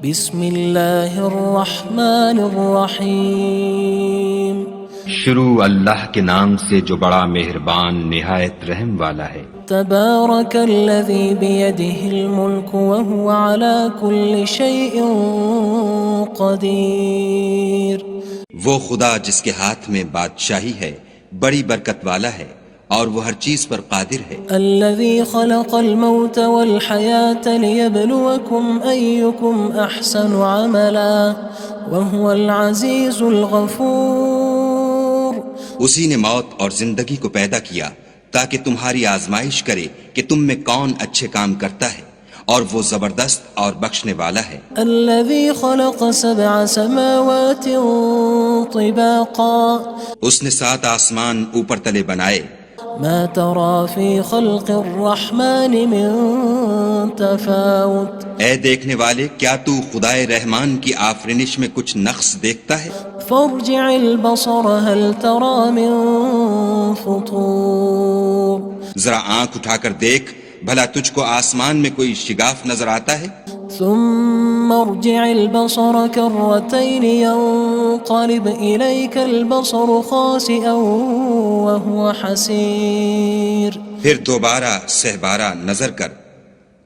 بسم اللہ الرحمن الرحیم شروع اللہ کے نام سے جو بڑا مہربان نہایت رحم والا ہے۔ تبارک الذی بیدہ الملک وہو علی کل شیء قدیر۔ وہ خدا جس کے ہاتھ میں بادشاہی ہے بڑی برکت والا ہے اور وہ ہر چیز پر قادر ہے۔ الذی خلق الموت والحیاة لیبلوکم ایکم احسن عملا وہو العزیز الغفور۔ اسی نے موت اور زندگی کو پیدا کیا تاکہ تمہاری آزمائش کرے کہ تم میں کون اچھے کام کرتا ہے، اور وہ زبردست اور بخشنے والا ہے۔ الذی خلق سبع سماوات طباقا۔ اس نے 7 آسمان اوپر تلے بنائے۔ ما ترى في خلق الرحمن من تفاوت۔ اے دیکھنے والے، کیا تو خدائے رحمان کی آفرینش میں کچھ نقص دیکھتا ہے؟ فارجع البصر هل ترى من فطور۔ ذرا آنکھ اٹھا کر دیکھ، بھلا تجھ کو آسمان میں کوئی شگاف نظر آتا ہے؟ ثم ارجع البصر كرتين ينقلب إليك البصر خاسئا وهو حسير۔ پھر دوبارہ سہبارہ نظر کر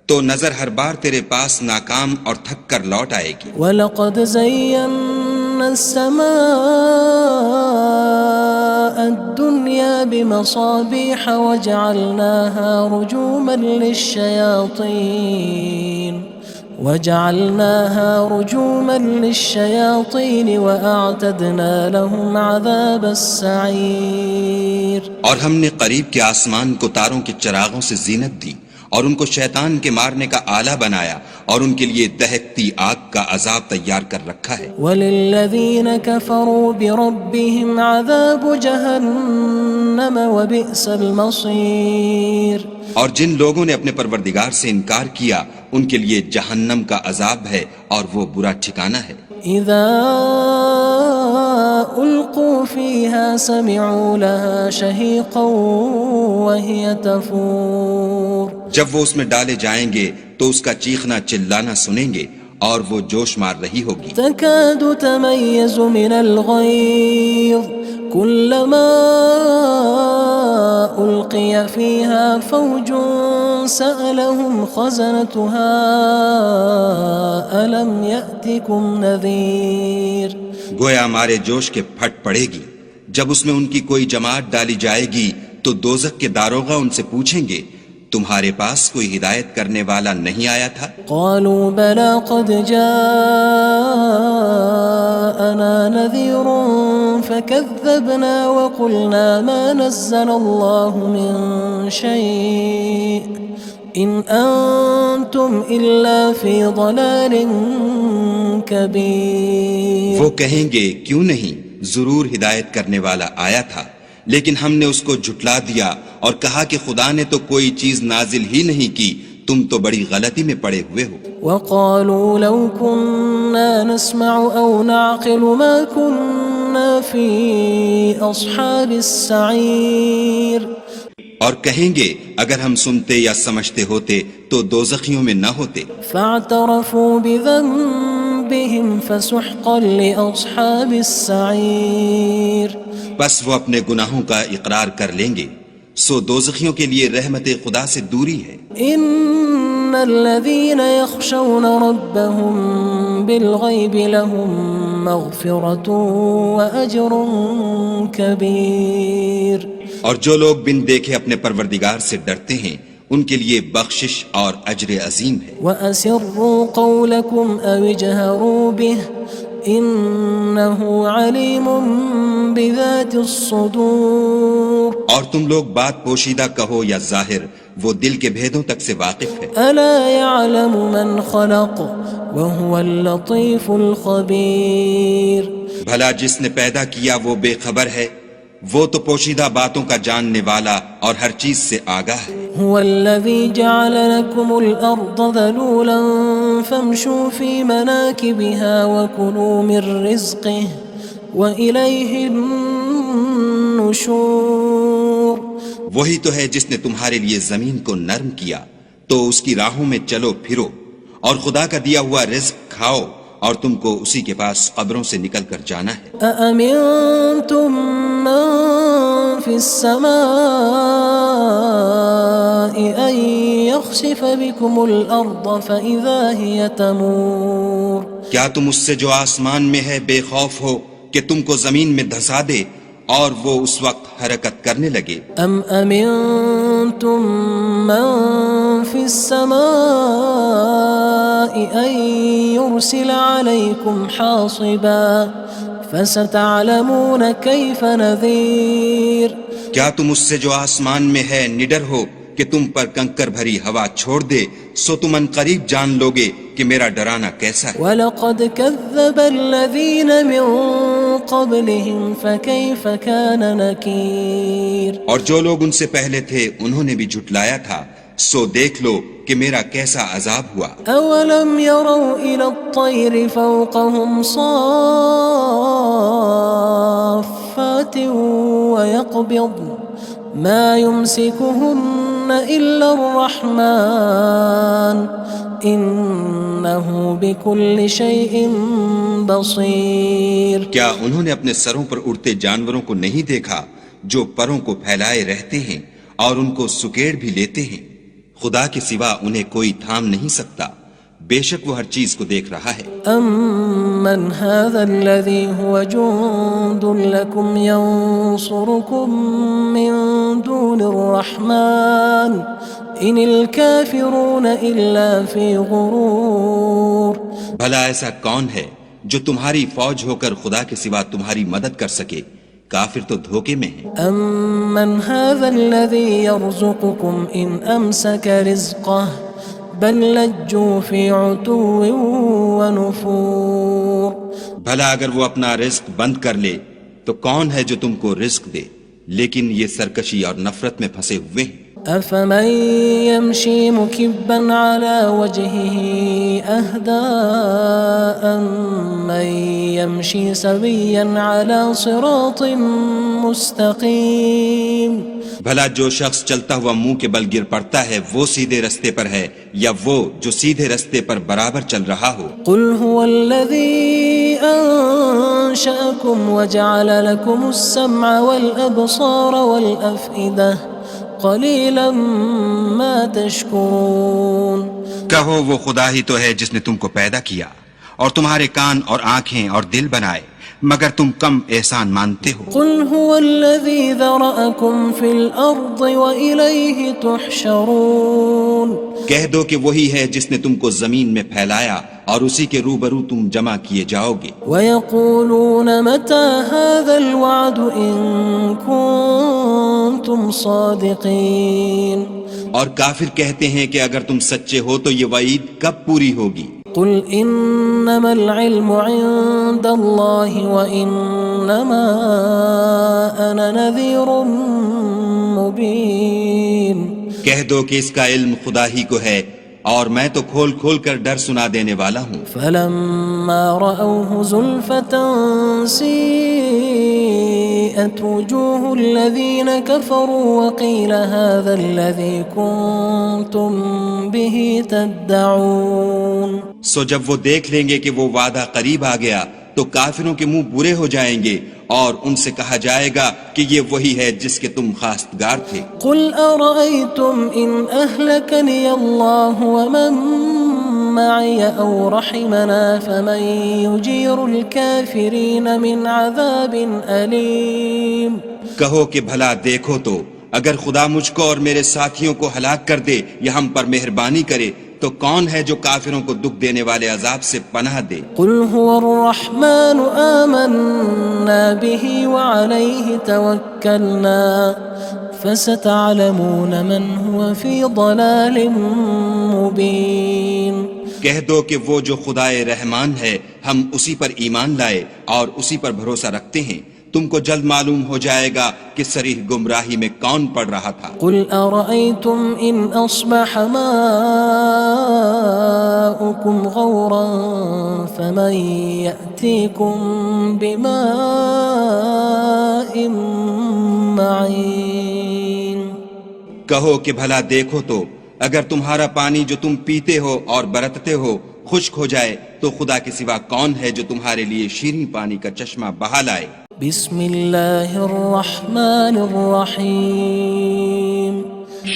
تو نظر ہر بار تیرے پاس ناکام اور تھک کر لوٹ آئے گی۔ وَلَقَدْ زَيَّنَّا السَّمَاءَ الدُّنْيَا بِمَصَابِيحَ وَجَعَلْنَاهَا رُجُومًا لِلشَّيَاطِينِ وَأَعْتَدْنَا لَهُمْ عَذَابَ السَّعِيرِ۔ اور ہم نے قریب کے آسمان کو تاروں کے چراغوں سے زینت دی اور ان کو شیطان کے مارنے کا آلہ بنایا، اور ان کے لیے دہکتی آگ کا عذاب تیار کر رکھا ہے۔ وَلِلَّذِينَ كَفَرُوا بِرَبِّهِمْ عَذَابُ جَهَنَّمَ وَبِئْسَ الْمَصِيرُ۔ اور جن لوگوں نے اپنے پروردگار سے انکار کیا ان کے لیے جہنم کا عذاب ہے اور وہ برا ٹھکانہ ہے۔ اذا القوا فيها سمعوا لها شهيقا وهي تفور۔ جب وہ اس میں ڈالے جائیں گے تو اس کا چیخنا چلانا سنیں گے اور وہ جوش مار رہی ہوگی۔ تكاد تميز من الغيظ كلما ألقي فيها فوج سألهم خزنتها ألم يأتكم نذير۔ گویا مارے جوش کے پھٹ پڑے گی۔ جب اس میں ان کی کوئی جماعت ڈالی جائے گی تو دوزخ کے داروغہ ان سے پوچھیں گے تمہارے پاس کوئی ہدایت کرنے والا نہیں آیا تھا؟ قالوا بلى قد جاءنا نذير فكذبنا وقلنا ما نزل الله من شيء إن أنتم إلا في ضلال كبير۔ وہ کہیں گے کیوں نہیں، ضرور ہدایت کرنے والا آیا تھا، لیکن ہم نے اس کو جھٹلا دیا اور کہا کہ خدا نے تو کوئی چیز نازل ہی نہیں کی، تم تو بڑی غلطی میں پڑے ہوئے ہو۔ وقالوا لو كنا نسمع أو نعقل ما كنا في أصحاب السعير۔ اور کہیں گے اگر ہم سنتے یا سمجھتے ہوتے تو دوزخیوں میں نہ ہوتے۔ فاعترفوا بذنبهم فسحقا لأصحاب السعير۔ بس وہ اپنے گناہوں کا اقرار کر لیں گے، سو دوزخیوں کے لیے رحمت خدا سے دوری ہے۔ ان الذين يخشون ربهم بالغيب لهم مغفرة وأجر كبير۔ اور جو لوگ بن دیکھے اپنے پروردگار سے ڈرتے ہیں ان کے لیے بخشش اور اجر عظیم ہے۔ وَأَسِرُّوا قَوْلَكُمْ أَوِ اجْهَرُوا بِهِ إِنَّهُ عَلِيمٌ بِذَاتِ الصُّدُورِ۔ اور تم لوگ بات پوشیدہ کہو یا ظاہر، وہ دل کے بھیدوں تک سے واقف ہے۔ أَلَا يَعْلَمُ مَنْ خَلَقَ وَهُوَ اللَّطِيفُ الْخَبِيرُ۔ بھلا جس نے پیدا کیا وہ بے خبر ہے، وہ تو پوشیدہ باتوں کا جاننے والا اور ہر چیز سے آگاہ ہے۔ هو الذي جعل لكم الأرض ذلولا فامشوا في مناكبها وكلوا من رزقه وإليه النشور۔ وہی تو ہے جس نے تمہارے لیے زمین کو نرم کیا تو اس کی راہوں میں چلو پھرو اور خدا کا دیا ہوا رزق کھاؤ اور تم کو اسی کے پاس قبروں سے نکل کر جانا ہے۔ أأمنتم من في السماء أن يخسف بكم الأرض فإذا هي تمور کیا تم اس سے جو آسمان میں ہے بے خوف ہو کہ تم کو زمین میں دھسا دے اور وہ اس وقت حرکت کرنے لگے؟ أم أمنتم من في السماء أن يرسل عليكم حاصبا فستعلمون كيف نذير کیا تم اس سے جو آسمان میں ہے نڈر ہو کہ تم پر کنکر بھری ہوا چھوڑ دے، سو تم ان قریب جان لوگے کہ میرا ڈرانا کیسا ہے۔ وَلَقَدْ كَذَّبَ الَّذِينَ مِن قَبْلِهِمْ فَكَيْفَ كَانَ نَكِيرٌ اور جو لوگ ان سے پہلے تھے انہوں نے بھی جھٹلایا تھا، سو دیکھ لو کہ میرا کیسا عذاب ہوا۔ أَوَلَمْ يَرَوْا إِلَى الطَّيْرِ فَوْقَهُمْ صَافَّاتٍ وَيَقْبِضْنَ مَا يُمْسِكُهُنَّ إِلَّا الرَّحْمَنُ إِنَّهُ بِكُلِّ شَيْءٍ بَصِيرٌ کیا انہوں نے اپنے سروں پر اڑتے جانوروں کو نہیں دیکھا جو پروں کو پھیلائے رہتے ہیں اور ان کو سکیڑ بھی لیتے ہیں؟ خدا کے سوا انہیں کوئی تھام نہیں سکتا، بے شک وہ ہر چیز کو دیکھ رہا ہے۔ أَمَّنْ هَذَا الَّذِي هُوَ جُندٌ لَكُمْ يَنصُرُكُم مِّن دُونِ الرَّحْمَنِ إِنِ الْكَافِرُونَ إِلَّا فِي غُرُورٍ بھلا ایسا کون ہے جو تمہاری فوج ہو کر خدا کے سوا تمہاری مدد کر سکے؟ کافر تو دھوکے میں ہیں۔ أَمَّنْ هَذَا الَّذِي يَرْزُقُكُمْ إِنْ أَمْسَكَ رِزْقَهُ بَلْ لَجُّوا فِي عُتُوٍّ وَنُفُورٍ بھلا اگر وہ اپنا رزق بند کر لے تو کون ہے جو تم کو رزق دے؟ لیکن یہ سرکشی اور نفرت میں پھنسے ہوئے ہیں۔ أَفَمَن يَمْشِي مُكِبًّا عَلَى وَجْهِهِ أَهْدَىٰ أَمَّن يَمْشِي سَوِيًّا عَلَى صِرَاطٍ مُّسْتَقِيمٍ بھلا جو شخص چلتا ہوا منہ کے بل گر پڑتا ہے وہ سیدھے رستے پر ہے یا وہ جو سیدھے رستے پر برابر چل رہا ہو؟ قُلْ هُوَ الَّذِي أَنشَأَكُمْ وَجَعَلَ لَكُمُ السَّمْعَ وَالْأَبْصَارَ وَالْأَفْئِدَةَ قَلِيلًا مَا تَشْكُرُونَ کہو وہ خدا ہی تو ہے جس نے تم کو پیدا کیا اور تمہارے کان اور آنکھیں اور دل بنائے، مگر تم کم احسان مانتے ہو۔ قُلْ هُوَ الَّذِي ذَرَأَكُمْ فِي الْأَرْضِ وَإِلَيْهِ تُحْشَرُونَ کہہ دو کہ وہی ہے جس نے تم کو زمین میں پھیلایا اور اسی کے روبرو تم جمع کیے جاؤ گے۔ وَيَقُولُونَ مَتَى هَذَا الْوَعْدُ إِن كُنتُمْ صَادِقِينَ اور کافر کہتے ہیں کہ اگر تم سچے ہو تو یہ وعید کب پوری ہوگی؟ قُلْ إِنَّمَا الْعِلْمُ عِندَ اللَّهِ وَإِنَّمَا أَنَا نَذِيرٌ مُّبِينٌ کہہ دو کہ اس کا علم خدا ہی کو ہے اور میں تو کھول کھول کر ڈر سنا دینے والا ہوں۔ فَلَمَّا رَأَوْهُ زُلْفَةً سِيئَتْ وُجُوهُ الَّذِينَ كَفَرُوا وَقِيلَ هَذَا الَّذِي كُنتُم بِهِ تَدَّعُونَ سو جب وہ دیکھ لیں گے کہ وہ وعدہ قریب آ گیا تو کافروں کے منہ برے ہو جائیں گے اور ان سے کہا جائے گا کہ یہ وہی ہے جس کے تم خواستگار تھے۔ قُلْ أَرَأَيْتُمْ إِنْ أَهْلَكَنِيَ اللَّهُ وَمَن مَّعِيَ أَوْ رَحِمَنَا فَمَن يُجِيرُ الْكَافِرِينَ مِنْ عَذَابٍ أَلِيمٍ کہو کہ بھلا دیکھو تو اگر خدا مجھ کو اور میرے ساتھیوں کو ہلاک کر دے یا ہم پر مہربانی کرے تو کون ہے جو کافروں کو دکھ دینے والے عذاب سے پناہ دے؟ قُلْ هُوَ الرَّحْمَنُ آمَنَّا بِهِ وَعَلَيْهِ تَوَكَّلْنَا فَسَتَعْلَمُونَ مَنْ هُوَ فِي ضَلَالٍ مُّبِينٍ کہہ دو کہ وہ جو خدائے رحمان ہے ہم اسی پر ایمان لائے اور اسی پر بھروسہ رکھتے ہیں، تم کو جلد معلوم ہو جائے گا کہ صریح گمراہی میں کون پڑ رہا تھا۔ قُلْ أَرَأَيْتُمْ إِنْ أَصْبَحَ مَاؤُكُمْ غَوْرًا فَمَن يَأْتِيكُم بِمَاءٍ مَّعِينٍ کہو کہ بھلا دیکھو تو اگر تمہارا پانی جو تم پیتے ہو اور برتتے ہو خشک ہو جائے تو خدا کے سوا کون ہے جو تمہارے لیے شیریں پانی کا چشمہ بہا لائے؟ بسم اللہ الرحمن الرحیم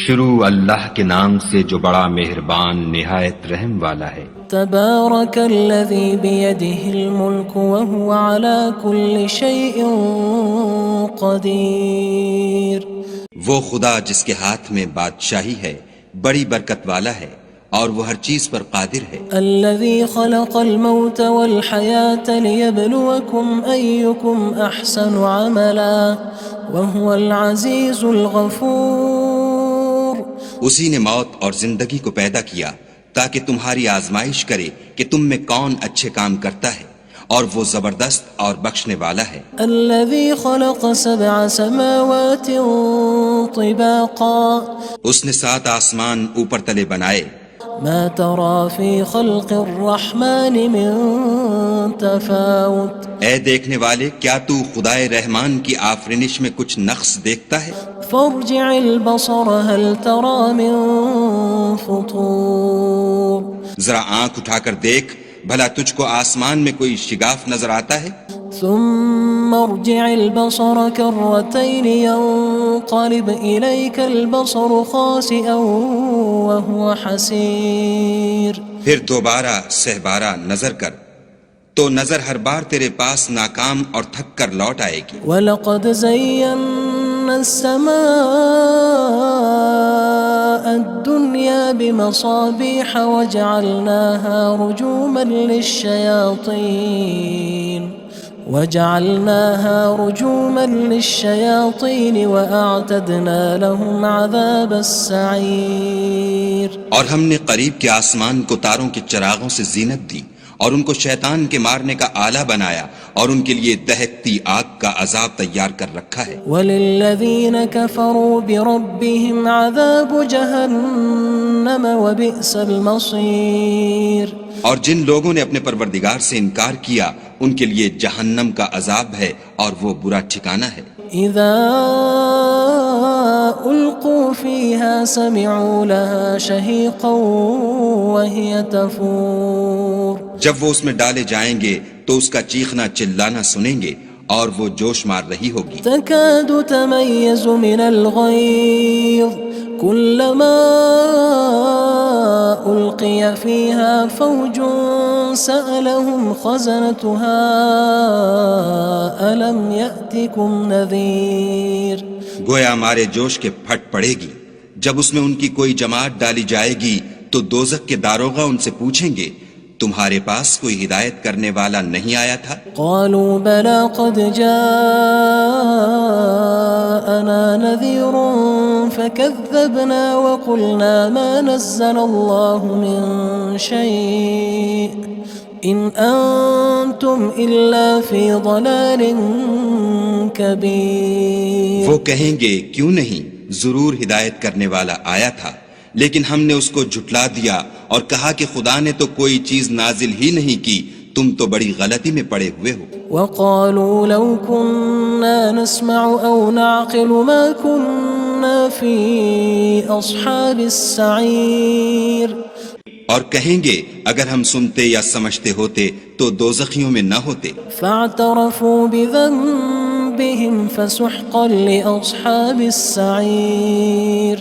شروع اللہ کے نام سے جو بڑا مہربان نہایت رحم والا ہے۔ تبارک الذی بیدہ الملک وہو علی کل شیء قدیر۔ وہ خدا جس کے ہاتھ میں بادشاہی ہے بڑی برکت والا ہے اور وہ ہر چیز پر قادر ہے۔ الذي خلق الموت والحياة ليبلوكم أيكم أحسن عملا وهو العزيز الغفور۔ اسی نے موت اور زندگی کو پیدا کیا تاکہ تمہاری آزمائش کرے کہ تم میں کون اچھے کام کرتا ہے، اور وہ زبردست اور بخشنے والا ہے۔ الذي خلق 7 سماوات طباقا۔ اس نے 7 آسمان اوپر تلے بنائے۔ ما ترى في خلق الرحمن من تفاوت۔ اے دیکھنے والے، کیا تو خدائے رحمان کی آفرینش میں کچھ نقص دیکھتا ہے؟ فارجع البصر هل ترى من فطور۔ ذرا آنکھ اٹھا کر دیکھ، بھلا تجھ کو آسمان میں کوئی شگاف نظر آتا ہے؟ ثم ارجع البصر كرتين ينقلب إليك البصر خاسئا وهو حسير۔ پھر دوبارہ سہبارہ نظر کر تو نظر ہر بار تیرے پاس ناکام اور تھک کر لوٹ آئے گی۔ وَلَقَدْ زَيَّنَّا السَّمَاءَ الدُّنْيَا بِمَصَابِيحَ وَجَعَلْنَاهَا رُجُومًا لِلشَّيَاطِينِ وَأَعْتَدْنَا لَهُمْ عَذَابَ السَّعِيرِ۔ اور ہم نے قریب کے آسمان کو تاروں کے چراغوں سے زینت دی اور ان کو شیطان کے مارنے کا آلہ بنایا، اور ان کے لیے دہکتی آگ کا عذاب تیار کر رکھا ہے۔ وَلِلَّذِينَ كَفَرُوا بِرَبِّهِمْ عَذَابُ جَهَنَّمَ وَبِئْسَ الْمَصِيرُ۔ اور جن لوگوں نے اپنے پروردگار سے انکار کیا ان کے لیے جہنم کا عذاب ہے اور وہ برا ٹھکانہ ہے۔ اذا القوا فيها سمعوا لها شهيقا وهي تفور۔ جب وہ اس میں ڈالے جائیں گے تو اس کا چیخنا چلانا سنیں گے اور وہ جوش مار رہی ہوگی۔ تكاد تميز من الغيظ كلما ألقي فيها فوج سألهم خزنتها ألم يأتكم نذير۔ گویا ہمارے جوش کے پھٹ پڑے گی جب اس میں ان کی کوئی جماعت ڈالی جائے گی تو دوزخ کے داروغہ ان سے پوچھیں گے تمہارے پاس کوئی ہدایت کرنے والا نہیں آیا تھا؟ قالوا بلى قد جاءنا نذير فكذبنا وقلنا ما نزل الله من شيء إن أنتم إلا في ضلال كبير۔ وہ کہیں گے کیوں نہیں، ضرور ہدایت کرنے والا آیا تھا، لیکن ہم نے اس کو جھٹلا دیا اور کہا کہ خدا نے تو کوئی چیز نازل ہی نہیں کی، تم تو بڑی غلطی میں پڑے ہوئے ہو۔ وقالوا لو كنا نسمع أو نعقل ما كنا في أصحاب السعير۔ اور کہیں گے اگر ہم سنتے یا سمجھتے ہوتے تو دوزخیوں میں نہ ہوتے۔ فاعترفوا بذنبهم فسحقا لأصحاب السعير۔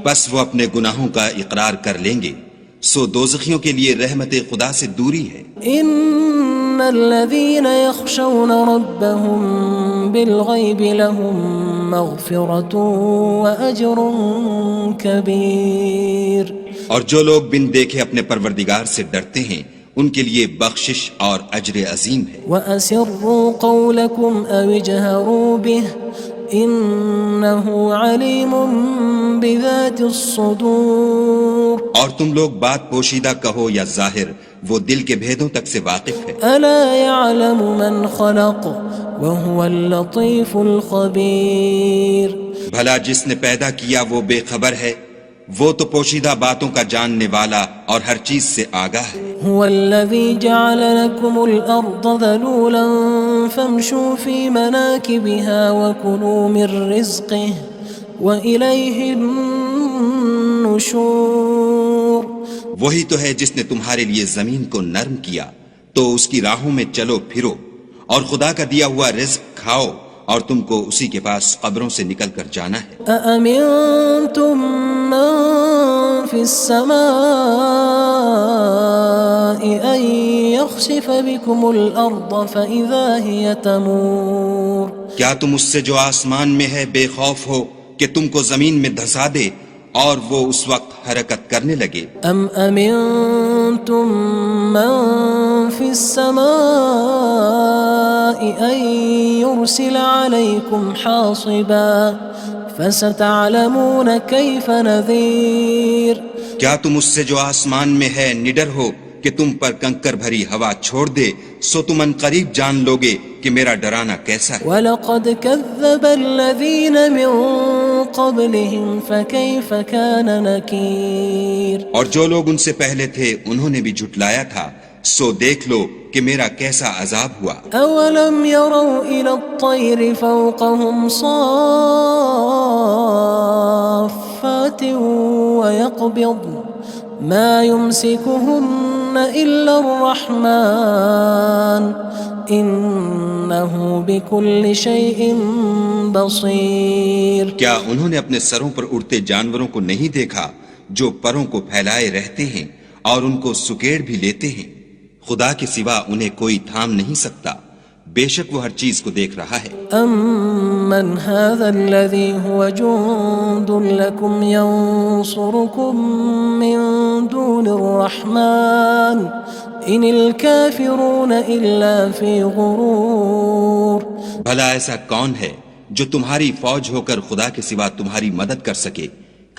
بس وہ اپنے گناہوں کا اقرار کر لیں گے، سو دوزخیوں کے لیے رحمت خدا سے دوری ہے۔ ان الذين يخشون ربهم بالغيب لهم مغفرة وأجر كبير۔ اور جو لوگ بن دیکھے اپنے پروردگار سے ڈرتے ہیں ان کے لیے بخشش اور اجر عظیم ہے۔ وَأَسِرُّوا قَوْلَكُمْ أَوِ اجْهَرُوا بِهِ إِنَّهُ عَلِيمٌ بِذَاتِ الصُّدُورِ۔ اور تم لوگ بات پوشیدہ کہو یا ظاہر، وہ دل کے بھیدوں تک سے واقف ہے۔ أَلَا يَعْلَمُ مَنْ خَلَقَ وَهُوَ اللَّطِيفُ الْخَبِيرُ۔ بھلا جس نے پیدا کیا وہ بے خبر ہے، وہ تو پوشیدہ باتوں کا جاننے والا اور ہر چیز سے آگاہ ہے۔ هو الذي جعل لكم الأرض ذلولا فامشوا في مناكبها وكلوا من رزقه وإليه النشور۔ وہی تو ہے جس نے تمہارے لیے زمین کو نرم کیا تو اس کی راہوں میں چلو پھرو اور خدا کا دیا ہوا رزق کھاؤ اور تم کو اسی کے پاس قبروں سے نکل کر جانا ہے۔ أأمنتم من في السماء أن يخسف بكم الأرض فإذا هي تمور کیا تم اس سے جو آسمان میں ہے بے خوف ہو کہ تم کو زمین میں دھسا دے اور وہ اس وقت حرکت کرنے لگے؟ أم أمنتم من في السماء أن يرسل عليكم حاصبا فستعلمون كيف نذير کیا تم اس سے جو آسمان میں ہے نڈر ہو کہ تم پر کنکر بھری ہوا چھوڑ دے، سو تم ان قریب جان لوگے کہ میرا ڈرانا کیسا ہے۔ وَلَقَدْ كَذَّبَ الَّذِينَ مِن قَبْلِهِمْ فَكَيْفَ كَانَ نَكِيرٌ اور جو لوگ ان سے پہلے تھے انہوں نے بھی جھٹلایا تھا، سو دیکھ لو کہ میرا کیسا عذاب ہوا۔ أَوَلَمْ يَرَوْا إِلَى الطَّيْرِ فَوْقَهُمْ صَافَّاتٍ وَيَقْبِضْنَ مَا يُمْسِكُهُنَّ إِلَّا الرَّحْمَنُ إِنَّهُ بِكُلِّ شَيْءٍ بَصِيرٌ کیا انہوں نے اپنے سروں پر اڑتے جانوروں کو نہیں دیکھا جو پروں کو پھیلائے رہتے ہیں اور ان کو سکیڑ بھی لیتے ہیں؟ خدا کے سوا انہیں کوئی تھام نہیں سکتا، بے شک وہ ہر چیز کو دیکھ رہا ہے۔ أَمَّنْ هَذَا الَّذِي هُوَ جُندٌ لَكُمْ يَنصُرُكُم مِّن دُونِ الرَّحْمَنِ إِنِ الْكَافِرُونَ إِلَّا فِي غُرُورٍ بھلا ایسا کون ہے جو تمہاری فوج ہو کر خدا کے سوا تمہاری مدد کر سکے؟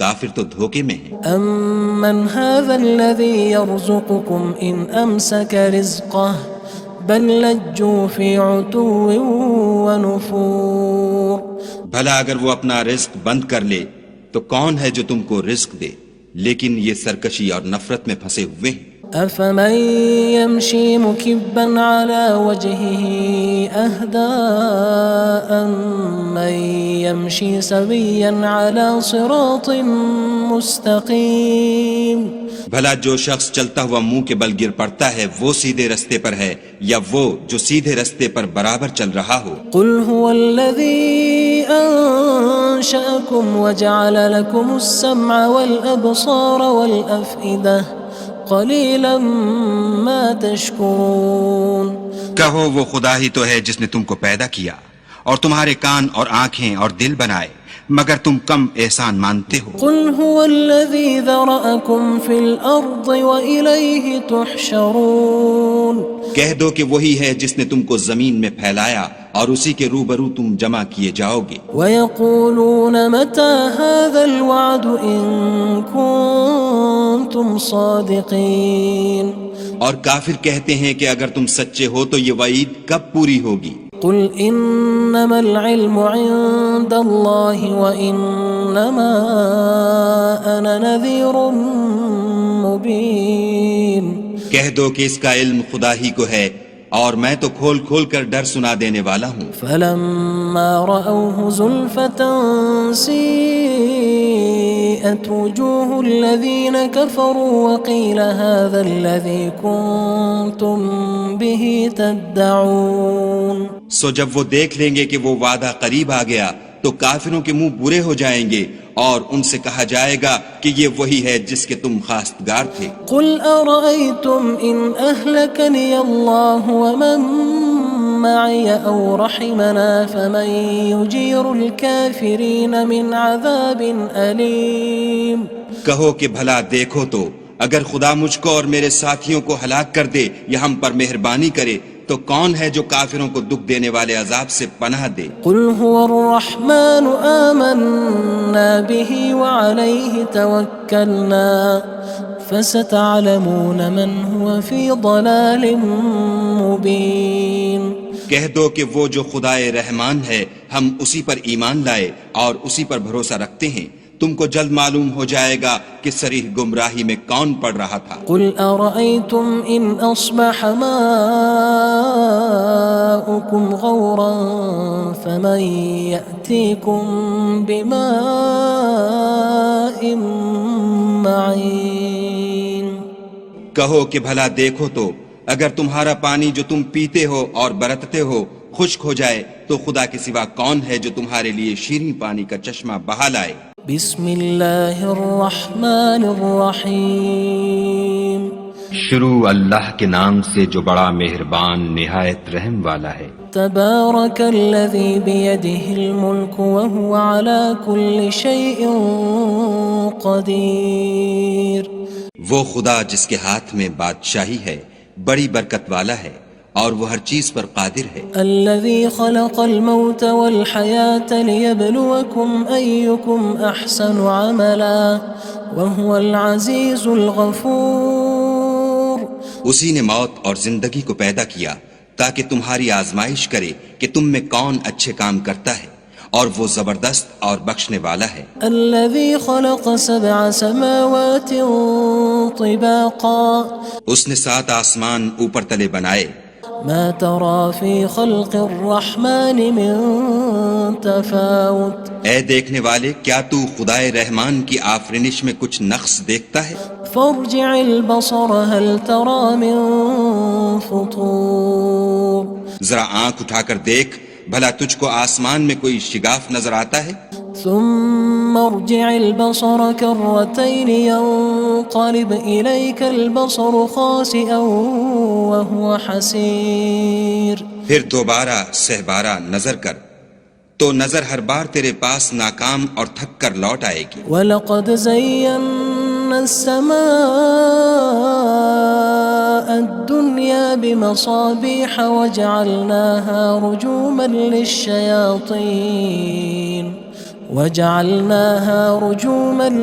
کافر تو دھوکے میں ہیں۔ أَمَّنْ هَذَا الَّذِي يَرْزُقُكُمْ إِنْ أَمْسَكَ رِزْقَهُ بَلْ لَجُّوا فِي عُتُوٍّ وَنُفُورٍ بھلا اگر وہ اپنا رزق بند کر لے تو کون ہے جو تم کو رزق دے، لیکن یہ سرکشی اور نفرت میں پھنسے ہوئے ہیں۔ أَفَمَن يَمْشِي مُكِبًّا عَلَى وَجْهِهِ أَهْدَىٰ أَمَّن يَمْشِي سَوِيًّا عَلَى صِرَاطٍ مُّسْتَقِيمٍ بھلا جو شخص چلتا ہوا منہ کے بل گر پڑتا ہے وہ سیدھے رستے پر ہے یا وہ جو سیدھے رستے پر برابر چل رہا ہو؟ قُلْ هُوَ الَّذِي أَنشَأَكُمْ وَجَعَلَ لَكُمُ السَّمْعَ وَالْأَبْصَارَ وَالْأَفْئِدَةَ قَلِيلًا مَا تَشْكُرُونَ کہو وہ خدا ہی تو ہے جس نے تم کو پیدا کیا اور تمہارے کان اور آنکھیں اور دل بنائے، مگر تم کم احسان مانتے ہو۔ قُلْ هُوَ الَّذِي ذَرَأَكُمْ فِي الْأَرْضِ وَإِلَيْهِ تُحْشَرُونَ کہہ دو کہ وہی ہے جس نے تم کو زمین میں پھیلایا اور اسی کے روبرو تم جمع کیے جاؤ گے۔ وَيَقُولُونَ مَتَى هَذَا الْوَعْدُ إِن كُنتُمْ صَادِقِينَ اور کافر کہتے ہیں کہ اگر تم سچے ہو تو یہ وعید کب پوری ہوگی؟ قُلْ إِنَّمَا الْعِلْمُ عِندَ اللَّهِ وَإِنَّمَا أَنَا نَذِيرٌ مُّبِينٌ کہہ دو کہ اس کا علم خدا ہی کو ہے اور میں تو کھول کھول کر ڈر سنا دینے والا ہوں۔ فَلَمَّا رَأَوْهُ زُلْفَةً سِيئَتْ وُجُوهُ الَّذِينَ كَفَرُوا وَقِيلَ هَذَا الَّذِي كُنتُم بِهِ تَدَّعُونَ سو جب وہ دیکھ لیں گے کہ وہ وعدہ قریب آ گیا تو کافروں کے منہ برے ہو جائیں گے اور ان سے کہا جائے گا کہ یہ وہی ہے جس کے تم خواستگار تھے۔ قُلْ أَرَأَيْتُمْ إِنْ أَهْلَكَنِيَ اللَّهُ وَمَن مَّعِيَ أَوْ رَحِمَنَا فَمَن يُجِيرُ الْكَافِرِينَ مِنْ عَذَابٍ أَلِيمٍ کہو کہ بھلا دیکھو تو اگر خدا مجھ کو اور میرے ساتھیوں کو ہلاک کر دے یا ہم پر مہربانی کرے تو کون ہے جو کافروں کو دکھ دینے والے عذاب سے پناہ دے؟ قُلْ هُوَ الرَّحْمَنُ آمَنَّا بِهِ وَعَلَيْهِ تَوَكَّلْنَا فَسَتَعْلَمُونَ مَنْ هُوَ فِي ضَلَالٍ مُّبِينٍ کہہ دو کہ وہ جو خدائے رحمان ہے ہم اسی پر ایمان لائے اور اسی پر بھروسہ رکھتے ہیں، تم کو جلد معلوم ہو جائے گا کہ صریح گمراہی میں کون پڑ رہا تھا۔ قُلْ أَرَأَيْتُمْ إِنْ أَصْبَحَ مَاؤُكُمْ غَوْرًا فَمَن يَأْتِيكُم بِمَاءٍ مَّعِينٍ کہو کہ بھلا دیکھو تو اگر تمہارا پانی جو تم پیتے ہو اور برتتے ہو خشک ہو جائے تو خدا کے سوا کون ہے جو تمہارے لیے شیریں پانی کا چشمہ بہا لائے؟ بسم اللہ الرحمن الرحیم شروع اللہ کے نام سے جو بڑا مہربان نہایت رحم والا ہے۔ تبارک الذی بیدہ الملک وہو علی کل شیء قدیر۔ وہ خدا جس کے ہاتھ میں بادشاہی ہے بڑی برکت والا ہے اور وہ ہر چیز پر قادر ہے۔ الذی خلق الموت والحیاة لیبلوکم ایکم احسن عملا وہو العزیز الغفور۔ اسی نے موت اور زندگی کو پیدا کیا تاکہ تمہاری آزمائش کرے کہ تم میں کون اچھے کام کرتا ہے اور وہ زبردست اور بخشنے والا ہے۔ الذی خلق سبع سماوات طباقا۔ اس نے 7 آسمان اوپر تلے بنائے۔ ما ترى في خلق الرحمن من تفاوت۔ اے دیکھنے والے کیا تو خدائے رحمان کی آفرینش میں کچھ نقص دیکھتا ہے؟ فارجع البصر هل ترى من فطور۔ ذرا آنکھ اٹھا کر دیکھ بھلا تجھ کو آسمان میں کوئی شگاف نظر آتا ہے؟ ثم ارجع البصر كرتين ينقلب إليك البصر خاسئا وهو حسير۔ پھر دوبارہ سہبارہ نظر کر تو نظر ہر بار تیرے پاس ناکام اور تھک کر لوٹ آئے گی۔ وَلَقَدْ زَيَّنَّا السَّمَاءَ الدُّنْيَا بِمَصَابِيحَ وَجَعَلْنَاهَا رُجُومًا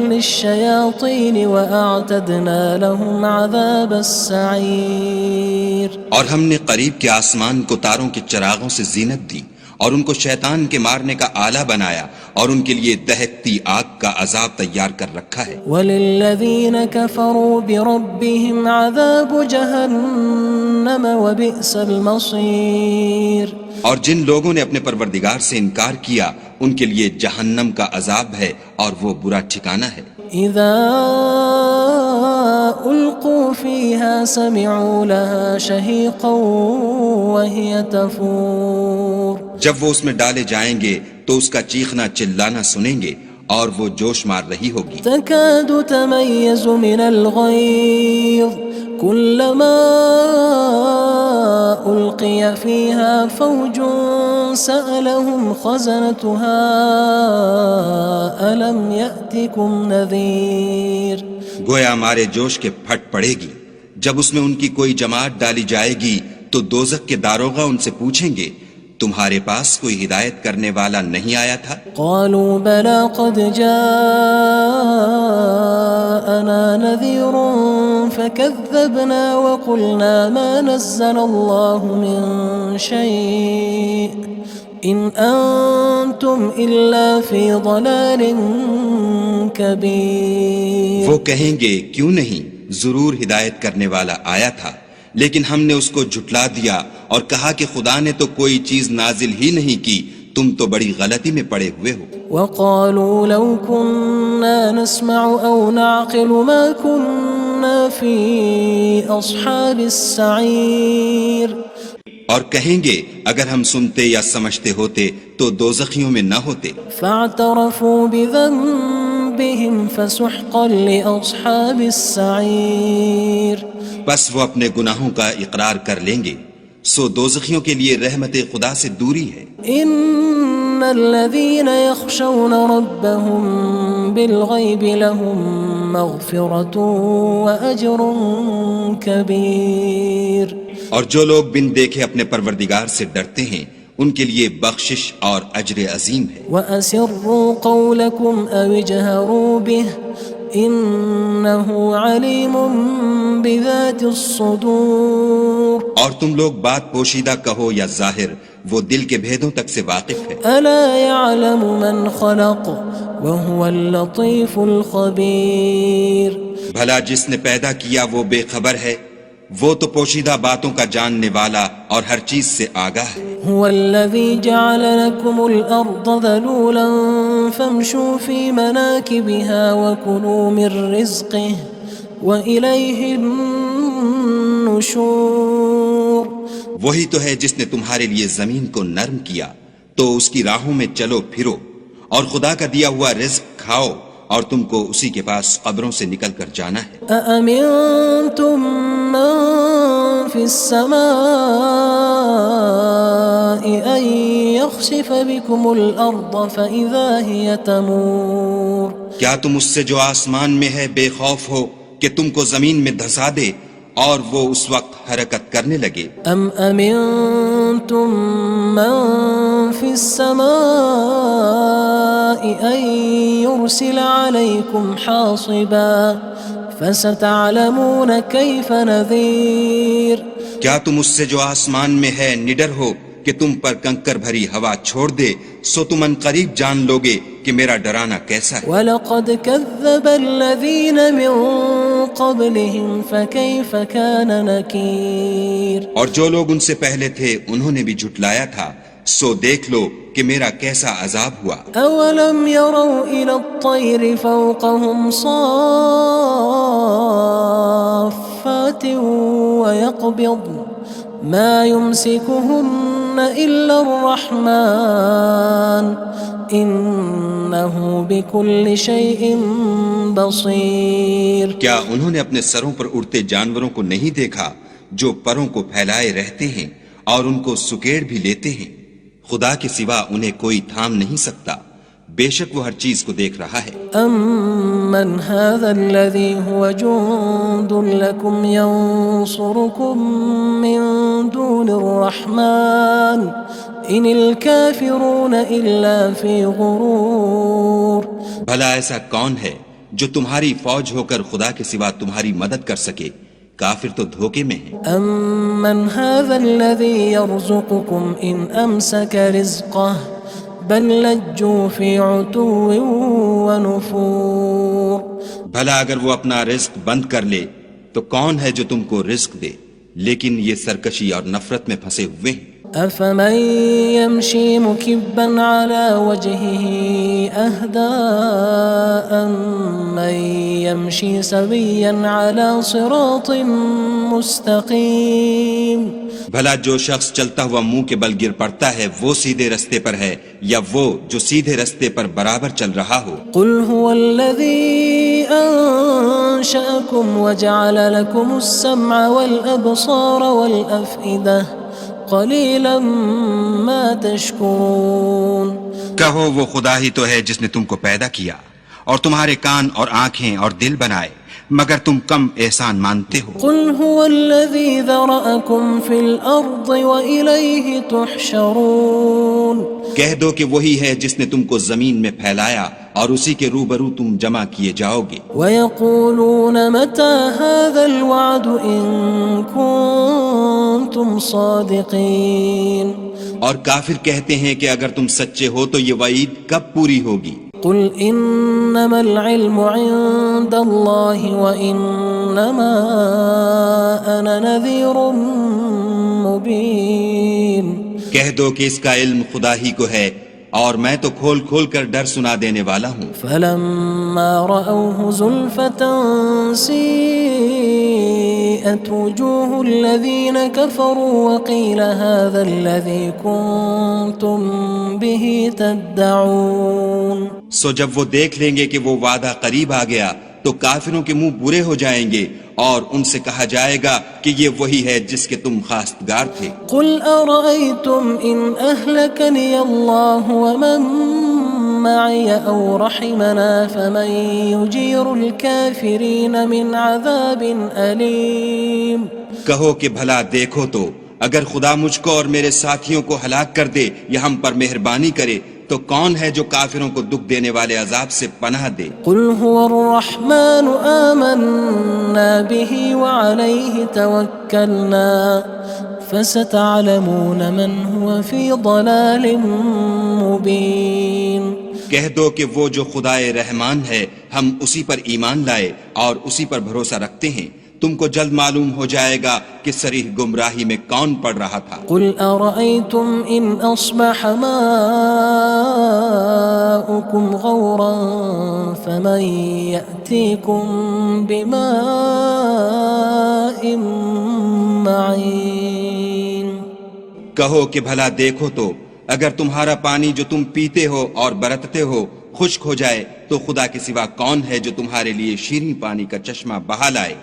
لِلشَّيَاطِينِ وَأَعْتَدْنَا لَهُمْ عَذَابَ السَّعِيرِ۔ اور ہم نے قریب کے آسمان کو تاروں کے چراغوں سے زینت دی اور ان کو شیطان کے مارنے کا آلہ بنایا اور ان کے لیے دہکتی آگ کا عذاب تیار کر رکھا ہے۔ وَلِلَّذِينَ كَفَرُوا بِرَبِّهِمْ عَذَابُ جَهَنَّمَ وَبِئْسَ الْمَصِيرُ۔ اور جن لوگوں نے اپنے پروردگار سے انکار کیا ان کے لیے جہنم کا عذاب ہے اور وہ برا ٹھکانہ ہے۔ اذا القوا فيها سمعوا لها شهيقا وهي تفور۔ جب وہ اس میں ڈالے جائیں گے تو اس کا چیخنا چلانا سنیں گے اور وہ جوش مار رہی ہوگی۔ تكاد تميز من الغيظ كلما ألقي فيها فوج سألهم خزنتها ألم يأتكم نذير۔ گویا مارے جوش کے پھٹ پڑے گی جب اس میں ان کی کوئی جماعت ڈالی جائے گی تو دوزخ کے داروغہ ان سے پوچھیں گے تمہارے پاس کوئی ہدایت کرنے والا نہیں آیا تھا؟ قالوا بلى قد جاءنا نذير فكذبنا وقلنا ما نزل الله من شيء إن أنتم إلا في ضلال كبير۔ وہ کہیں گے کیوں نہیں، ضرور ہدایت کرنے والا آیا تھا لیکن ہم نے اس کو جھٹلا دیا اور کہا کہ خدا نے تو کوئی چیز نازل ہی نہیں کی، تم تو بڑی غلطی میں پڑے ہوئے ہو۔ وقالوا لو كنا نسمع أو نعقل ما كنا في أصحاب السعير۔ اور کہیں گے اگر ہم سنتے یا سمجھتے ہوتے تو دوزخیوں میں نہ ہوتے۔ فاعترفوا بذنبهم فسحقا لأصحاب السعير۔ بس وہ اپنے گناہوں کا اقرار کر لیں گے، سو دوزخیوں کے لیے رحمت خدا سے دوری ہے۔ ان الذين يخشون ربهم بالغيب لهم مغفرة وأجر كبير۔ اور جو لوگ بن دیکھے اپنے پروردگار سے ڈرتے ہیں ان کے لیے بخشش اور اجر عظیم ہے۔ وَأَسِرُّوا قَوْلَكُمْ أَوِ اجْهَرُوا بِهِ إِنَّهُ عَلِيمٌ بِذَاتِ الصُّدُورِ۔ اور تم لوگ بات پوشیدہ کہو یا ظاہر، وہ دل کے بھیدوں تک سے واقف ہے۔ أَلَا يَعْلَمُ مَنْ خَلَقَ وَهُوَ اللَّطِيفُ الْخَبِيرُ۔ بھلا جس نے پیدا کیا وہ بے خبر ہے، وہ تو پوشیدہ باتوں کا جاننے والا اور ہر چیز سے آگاہ ہے۔ هو الذي جعل لكم الأرض ذلولا فامشوا في مناكبها وكلوا من رزقه وإليه النشور۔ النشور وہی تو ہے جس نے تمہارے لیے زمین کو نرم کیا تو اس کی راہوں میں چلو پھرو، اور خدا کا دیا ہوا رزق کھاؤ، اور تم کو اسی کے پاس قبروں سے نکل کر جانا ہے۔ أأمنتم من في السماء أن يخسف بكم الأرض فإذا هي تمور کیا تم اس سے جو آسمان میں ہے بے خوف ہو کہ تم کو زمین میں دھسا دے اور وہ اس وقت حرکت کرنے لگے؟ أم أمنتم من في السماء أن يرسل عليكم حاصبا فستعلمون كيف نذير کیا تم اس سے جو آسمان میں ہے نڈر ہو کہ تم پر کنکر بھری ہوا چھوڑ دے، سو تم ان قریب جان لوگے کہ میرا ڈرانا کیسا ہے۔ وَلَقَدْ كَذَّبَ الَّذِينَ مِن قَبْلِهِمْ فَكَيْفَ كَانَ نَكِيرٌ اور جو لوگ ان سے پہلے تھے انہوں نے بھی جھٹلایا تھا، سو دیکھ لو کہ میرا کیسا عذاب ہوا۔ أَوَلَمْ يَرَوْا إِلَى الطَّيْرِ فَوْقَهُمْ صَافَّاتٍ وَيَقْبِضْنَ مَا يُمْسِكُهُنَّ إِلَّا الرَّحْمَنُ إِنَّهُ بِكُلِّ شَيْءٍ بَصِيرٌ کیا انہوں نے اپنے سروں پر اڑتے جانوروں کو نہیں دیکھا جو پروں کو پھیلائے رہتے ہیں اور ان کو سکیڑ بھی لیتے ہیں؟ خدا کے سوا انہیں کوئی تھام نہیں سکتا، بے شک وہ ہر چیز کو دیکھ رہا ہے۔ أَمَّنْ هَذَا الَّذِي هُوَ جُندٌ لَكُمْ يَنصُرُكُم مِّن دُونِ الرَّحْمَنِ إِنِ الْكَافِرُونَ إِلَّا فِي غُرُورٍ بھلا ایسا کون ہے جو تمہاری فوج ہو کر خدا کے سوا تمہاری مدد کر سکے؟ کافر تو دھوکے میں ہیں۔ أَمَّنْ هَذَا الَّذِي يَرْزُقُكُمْ إِنْ أَمْسَكَ رِزْقَهُ بَلْ لَجُّوا فِي عُتُوٍّ وَنُفُورٍ بھلا اگر وہ اپنا رزق بند کر لے تو کون ہے جو تم کو رزق دے؟ لیکن یہ سرکشی اور نفرت میں پھنسے ہوئے ہیں۔ أَفَمَن يَمْشِي مُكِبًّا عَلَى وَجْهِهِ أَهْدَىٰ أَمَّن يَمْشِي سَوِيًّا عَلَى صِرَاطٍ مُّسْتَقِيمٍ بھلا جو شخص چلتا ہوا منہ کے بل گر پڑتا ہے وہ سیدھے رستے پر ہے یا وہ جو سیدھے رستے پر برابر چل رہا ہو؟ قُلْ هُوَ الَّذِي أَنشَأَكُمْ وَجَعَلَ لَكُمُ السَّمْعَ وَالْأَبْصَارَ وَالْأَفْئِدَةَ قَلِيلًا مَا تَشْكُرُونَ کہو وہ خدا ہی تو ہے جس نے تم کو پیدا کیا اور تمہارے کان اور آنکھیں اور دل بنائے، مگر تم کم احسان مانتے ہو۔ قُلْ هُوَ الَّذِي ذَرَأَكُمْ فِي الْأَرْضِ وَإِلَيْهِ تُحْشَرُونَ کہہ دو کہ وہی ہے جس نے تم کو زمین میں پھیلایا اور اسی کے روبرو تم جمع کیے جاؤ گے۔ وَيَقُولُونَ مَتَى هَذَا الْوَعْدُ إِن كُنتُمْ صَادِقِينَ اور کافر کہتے ہیں کہ اگر تم سچے ہو تو یہ وعید کب پوری ہوگی؟ قُلْ إِنَّمَا الْعِلْمُ عِندَ اللَّهِ وَإِنَّمَا أَنَا نَذِيرٌ مُّبِينٌ کہہ دو کہ اس کا علم خدا ہی کو ہے اور میں تو کھول کھول کر ڈر سنا دینے والا ہوں۔ فَلَمَّا رَأَوْهُ زُلْفَةً سِيئَتْ وُجُوهُ الَّذِينَ كَفَرُوا وَقِيلَ هَذَا الَّذِي كُنتُم بِهِ تَدَّعُونَ سو جب وہ دیکھ لیں گے کہ وہ وعدہ قریب آ گیا تو کافروں کے منہ برے ہو جائیں گے اور ان سے کہا جائے گا کہ یہ وہی ہے جس کے تم خواستگار تھے۔ قُلْ أَرَأَيْتُمْ إِنْ أَهْلَكَنِيَ اللَّهُ وَمَن مَّعِيَ أَوْ رَحِمَنَا فَمَن يُجِيرُ الْكَافِرِينَ مِنْ عَذَابٍ أَلِيمٍ کہو کہ بھلا دیکھو تو اگر خدا مجھ کو اور میرے ساتھیوں کو ہلاک کر دے یا ہم پر مہربانی کرے تو کون ہے جو کافروں کو دکھ دینے والے عذاب سے پناہ دے؟ قُلْ هُوَ الرَّحْمَنُ آمَنَّا بِهِ وَعَلَيْهِ تَوَكَّلْنَا فَسَتَعْلَمُونَ مَنْ هُوَ فِي ضَلَالٍ مُّبِينٍ کہہ دو کہ وہ جو خدائے رحمان ہے ہم اسی پر ایمان لائے اور اسی پر بھروسہ رکھتے ہیں، تم کو جلد معلوم ہو جائے گا کہ صریح گمراہی میں کون پڑ رہا تھا۔ قُلْ أَرَأَيْتُمْ إِنْ أَصْبَحَ مَاؤُكُمْ غَوْرًا فَمَن يَأْتِيكُم بِمَاءٍ معين کہو کہ بھلا دیکھو تو اگر تمہارا پانی جو تم پیتے ہو اور برتتے ہو خشک ہو جائے تو خدا کے سوا کون ہے جو تمہارے لیے شیریں پانی کا چشمہ بہا لائے؟